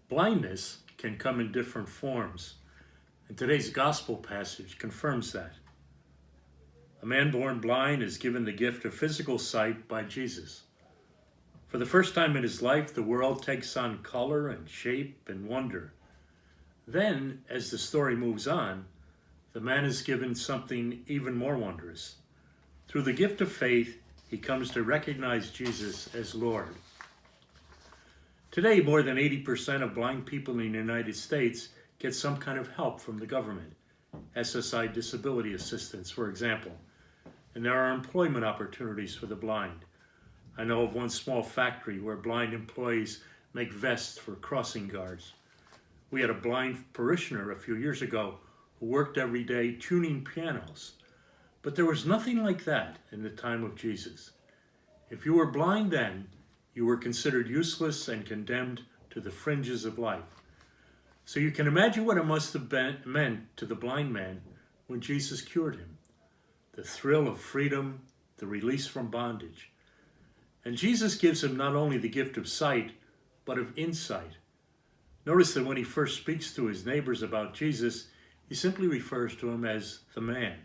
Blindness can come in different forms, and today's gospel passage confirms that. A man born blind is given the gift of physical sight by Jesus. For the first time in his life, the world takes on color and shape and wonder. Then, as the story moves on, the man is given something even more wondrous. Through the gift of faith, he comes to recognize Jesus as Lord. Today, more than 80% of blind people in the United States get some kind of help from the government, SSI disability assistance, for example. And there are employment opportunities for the blind. I know of one small factory where blind employees make vests for crossing guards. We had a blind parishioner a few years ago who worked every day tuning pianos. But there was nothing like that in the time of Jesus. If you were blind then, you were considered useless and condemned to the fringes of life. So you can imagine what it must have meant to the blind man when Jesus cured him. The thrill of freedom, the release from bondage. And Jesus gives him not only the gift of sight, but of insight. Notice that when he first speaks to his neighbors about Jesus, he simply refers to him as the man.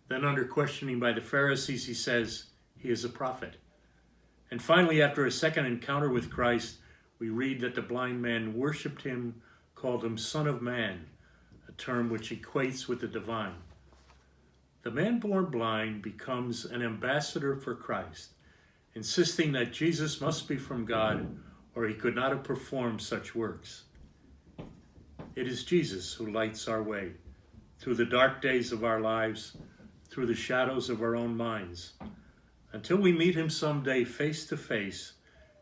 Then under questioning by the Pharisees, he says he is a prophet. And finally, after a second encounter with Christ, we read that the blind man worshiped him, called him Son of Man, a term which equates with the divine. The man born blind becomes an ambassador for Christ, insisting that Jesus must be from God or he could not have performed such works. It is Jesus who lights our way through the dark days of our lives, through the shadows of our own minds, until we meet him someday face to face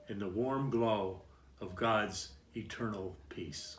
in the warm glow of God's eternal peace.